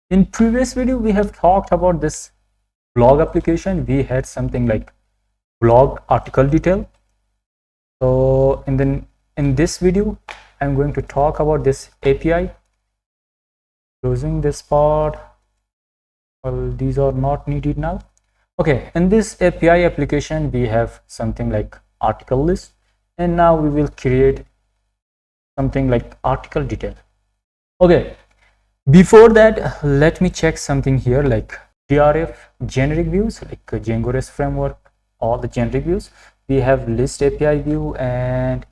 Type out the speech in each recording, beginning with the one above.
In previous video, we have talked about this blog application. We had something like blog article detail. So in this video, I'm going to talk about this API. Closing this part. Well, these are not needed now. Okay, in this API application, we have something like article list, and now we will create something like article detail. Okay, before that, let me check something here like DRF generic views like Django REST Framework, all the generic views. We have list API view and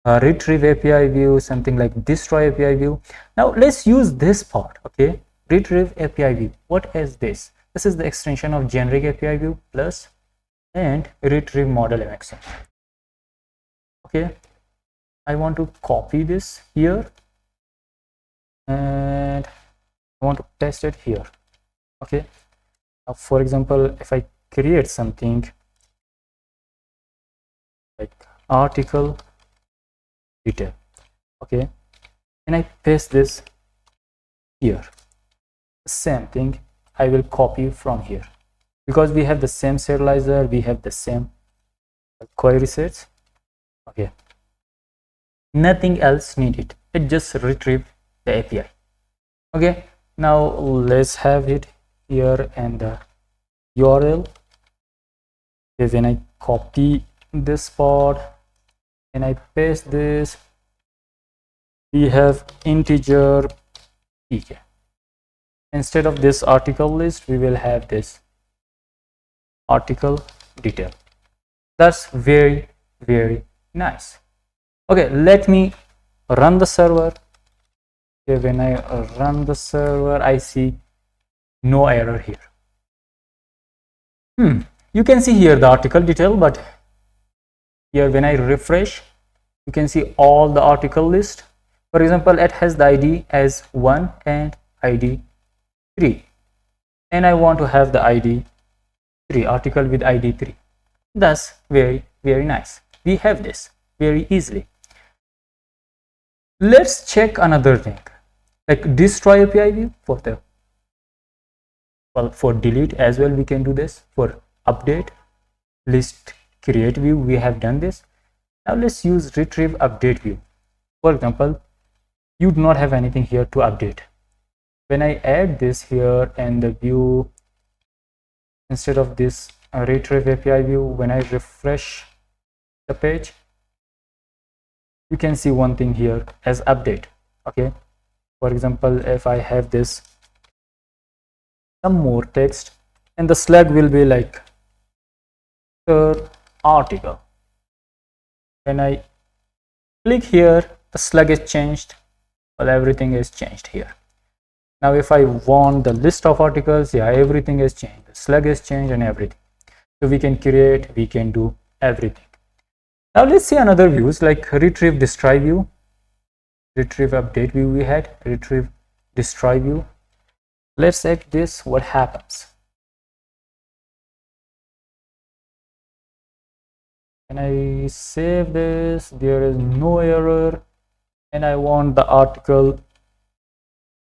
retrieve API view, something like destroy API view. Now let's use this part. Okay, retrieve API view. What is this? This is the extension of generic API view plus and retrieve model MXN. Okay, I want to copy this here and I want to paste it here. Okay, now for example, if I create something like article detail, okay, and I paste this here, same thing I will copy from here because we have the same serializer, we have the same query sets. Okay, nothing else needed, it just retrieve the API. Okay, now let's have it here and the URL. Okay, when I copy this part and I paste this, we have integer pk. Instead of this article list, we will have this article detail. That's very nice. Okay, let me run the server. Okay, when I run the server, I see no error here. You can see here the article detail, but here when I refresh, you can see all the article list. For example, it has the ID as 1 and ID 3, and I want to have the ID 3 article with ID 3. That's very nice. We have this very easily. Let's check another thing like destroy API view for the for delete as well. We can do this for update list create view. We have done this. Now let's use retrieve update view. For example, you do not have anything here to update. When I add this here and the view, instead of this retrieve API view, when I refresh the page, you can see one thing here as update. Okay, for example, if I have this some more text and the slug will be like third article, when I click here, the slug is changed. Well, everything is changed here. Now if I want the list of articles, yeah, everything is changed, the slug is changed and everything. So we can create, we can do everything. Now let's see another views like retrieve destroy view, retrieve update view. We had retrieve destroy view. Let's check this, what happens. When I save this, there is no error, and I want the article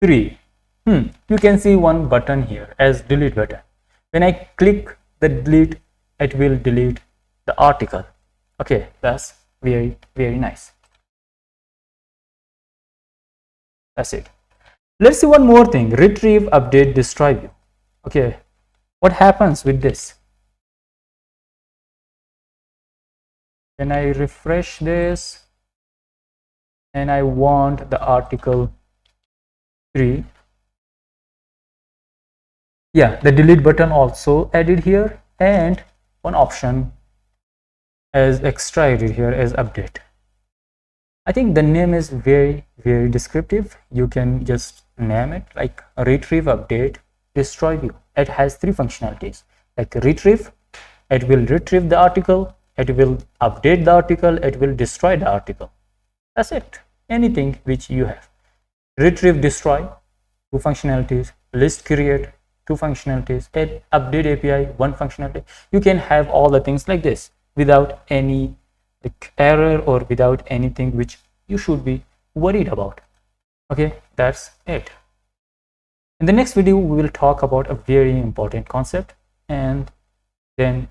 3. You can see one button here as delete button. When I click the delete, it will delete the article. Okay, that's very nice. That's it. Let's see one more thing, retrieve update destroy view. Okay, what happens with this? When I refresh this and I want the article 3, yeah, the delete button also added here, and one option as extra added here as update. I think the name is very descriptive. You can just name it like retrieve update destroy view. It has 3 functionalities like retrieve, it will retrieve the article, it will update the article, it will destroy the article. That's it. Anything which you have. Retrieve destroy, 2 functionalities. List create, 2 functionalities. Update API, 1 functionality. You can have all the things like this without any error or without anything which you should be worried about. Okay, that's it. In the next video, we will talk about a very important concept, and then